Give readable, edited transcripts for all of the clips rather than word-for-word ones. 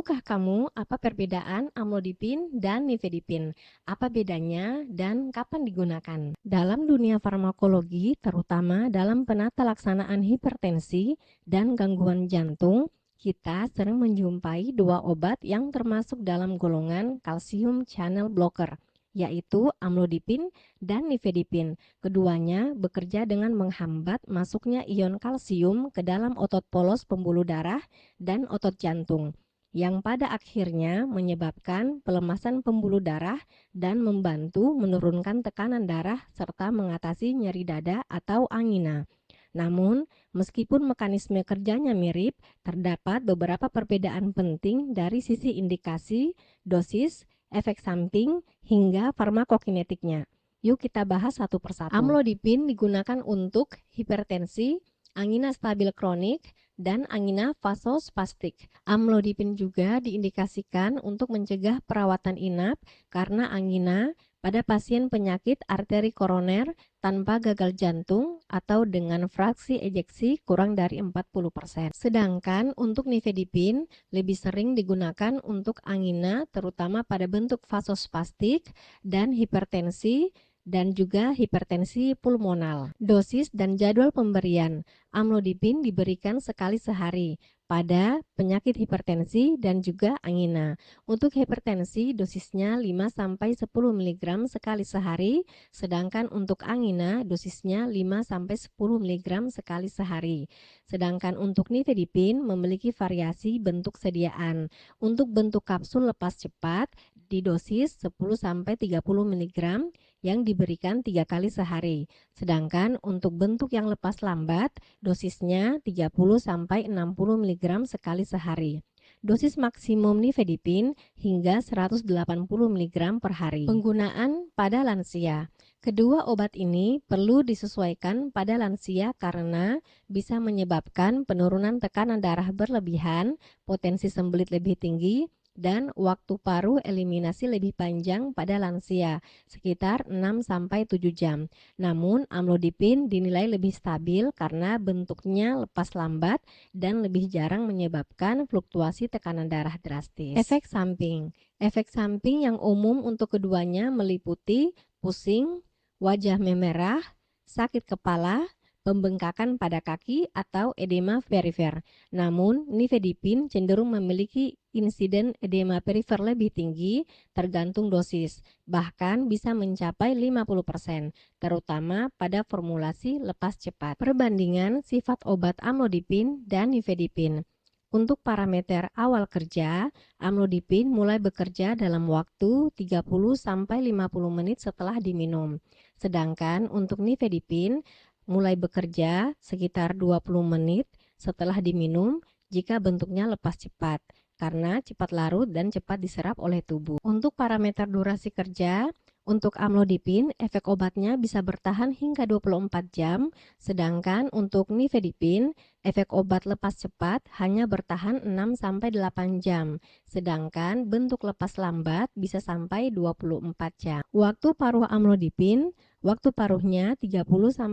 Tahukah kamu apa perbedaan amlodipin dan nifedipin? Apa bedanya dan kapan digunakan? Dalam dunia farmakologi, terutama dalam penata laksanaan hipertensi dan gangguan jantung, kita sering menjumpai dua obat yang termasuk dalam golongan kalsium channel blocker, yaitu amlodipin dan nifedipin. Keduanya bekerja dengan menghambat masuknya ion kalsium ke dalam otot polos pembuluh darah dan otot jantung, yang pada akhirnya menyebabkan pelemasan pembuluh darah dan membantu menurunkan tekanan darah serta mengatasi nyeri dada atau angina. Namun, meskipun mekanisme kerjanya mirip, terdapat beberapa perbedaan penting dari sisi indikasi, dosis, efek samping, hingga farmakokinetiknya. Yuk kita bahas satu persatu. Amlodipin digunakan untuk hipertensi, angina stabil kronik, dan angina vasospastik. Amlodipin juga diindikasikan untuk mencegah perawatan inap karena angina pada pasien penyakit arteri koroner tanpa gagal jantung atau dengan fraksi ejeksi kurang dari 40%. Sedangkan untuk nifedipin lebih sering digunakan untuk angina terutama pada bentuk vasospastik dan hipertensi dan juga hipertensi pulmonal. Dosis dan jadwal pemberian. Amlodipin diberikan sekali sehari pada penyakit hipertensi dan juga angina. Untuk hipertensi dosisnya 5-10 mg sekali sehari, sedangkan untuk angina dosisnya 5-10 mg sekali sehari. Sedangkan untuk nifedipin memiliki variasi bentuk sediaan. Untuk bentuk kapsul lepas cepat di dosis 10-30 mg yang diberikan 3 kali sehari. Sedangkan untuk bentuk yang lepas lambat, dosisnya 30-60 mg sekali sehari. Dosis maksimum nifedipin hingga 180 mg per hari. Penggunaan pada lansia. Kedua obat ini perlu disesuaikan pada lansia karena bisa menyebabkan penurunan tekanan darah berlebihan, potensi sembelit lebih tinggi, dan waktu paruh eliminasi lebih panjang pada lansia, sekitar 6-7 jam. Namun, amlodipin dinilai lebih stabil karena bentuknya lepas lambat dan lebih jarang menyebabkan fluktuasi tekanan darah drastis. Efek samping. Efek samping yang umum untuk keduanya meliputi pusing, wajah memerah, sakit kepala, pembengkakan pada kaki atau edema perifer. Namun, nifedipin cenderung memiliki insiden edema perifer lebih tinggi tergantung dosis, bahkan bisa mencapai 50%, terutama pada formulasi lepas cepat. Perbandingan sifat obat amlodipin dan nifedipin. Untuk parameter awal kerja, amlodipin mulai bekerja dalam waktu 30-50 menit setelah diminum. Sedangkan untuk nifedipin mulai bekerja sekitar 20 menit setelah diminum jika bentuknya lepas cepat, karena cepat larut dan cepat diserap oleh tubuh. Untuk parameter durasi kerja, untuk amlodipin, efek obatnya bisa bertahan hingga 24 jam, sedangkan untuk nifedipin, efek obat lepas cepat hanya bertahan 6-8 jam, sedangkan bentuk lepas lambat bisa sampai 24 jam. Waktu paruh amlodipin, waktu paruhnya 30-50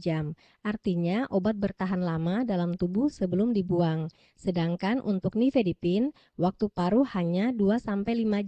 jam, artinya obat bertahan lama dalam tubuh sebelum dibuang. Sedangkan untuk nifedipin, waktu paruh hanya 2-5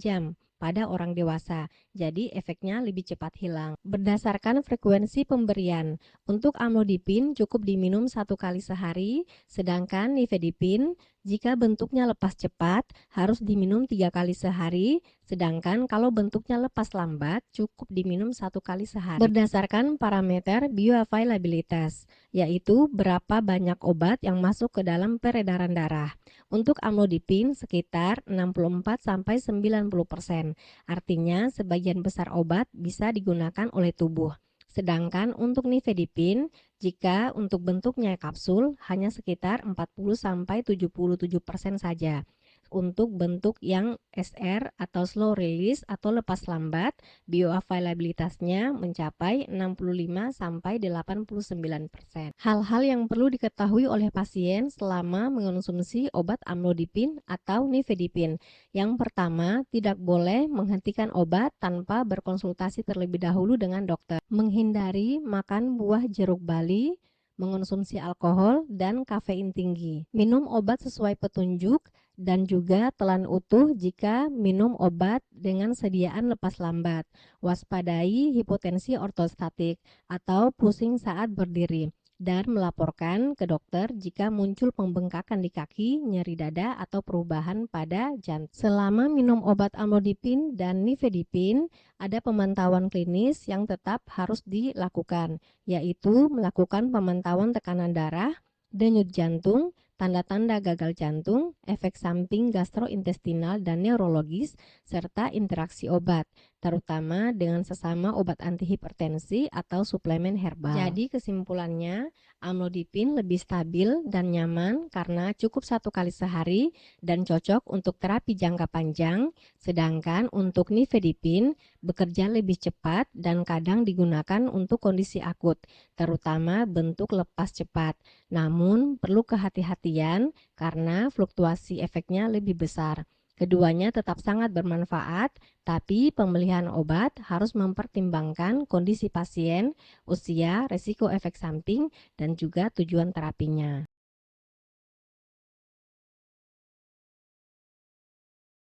jam pada orang dewasa, jadi efeknya lebih cepat hilang. Berdasarkan frekuensi pemberian, untuk amlodipin cukup diminum 1 kali sehari, sedangkan nifedipin jika bentuknya lepas cepat harus diminum 3 kali sehari, sedangkan kalau bentuknya lepas lambat cukup diminum 1 kali sehari. Berdasarkan parameter bioavailabilitas, yaitu berapa banyak obat yang masuk ke dalam peredaran darah. Untuk amlodipin sekitar 64-90%, artinya sebagian besar obat bisa digunakan oleh tubuh. Sedangkan untuk nifedipin, jika untuk bentuknya kapsul hanya sekitar 40-77% saja. Untuk bentuk yang SR atau slow release atau lepas lambat, bioavailabilitasnya mencapai 65-89%. Hal-hal yang perlu diketahui oleh pasien selama mengonsumsi obat amlodipin atau nifedipin. Yang pertama, tidak boleh menghentikan obat tanpa berkonsultasi terlebih dahulu dengan dokter. Menghindari makan buah jeruk bali, mengonsumsi alkohol dan kafein tinggi. Minum obat sesuai petunjuk dan juga telan utuh jika minum obat dengan sediaan lepas lambat. Waspadai hipotensi ortostatik atau pusing saat berdiri dan melaporkan ke dokter jika muncul pembengkakan di kaki, nyeri dada, atau perubahan pada jantung. Selama minum obat amlodipin dan nifedipin, ada pemantauan klinis yang tetap harus dilakukan, yaitu melakukan pemantauan tekanan darah, denyut jantung, tanda-tanda gagal jantung, efek samping gastrointestinal dan neurologis, serta interaksi obat, terutama dengan sesama obat antihipertensi atau suplemen herbal. Jadi kesimpulannya, amlodipin lebih stabil dan nyaman karena cukup 1 kali sehari dan cocok untuk terapi jangka panjang, sedangkan untuk nifedipin bekerja lebih cepat dan kadang digunakan untuk kondisi akut, terutama bentuk lepas cepat. Namun, perlu kehati-hatian karena fluktuasi efeknya lebih besar. Keduanya tetap sangat bermanfaat, tapi pemilihan obat harus mempertimbangkan kondisi pasien, usia, resiko efek samping, dan juga tujuan terapinya.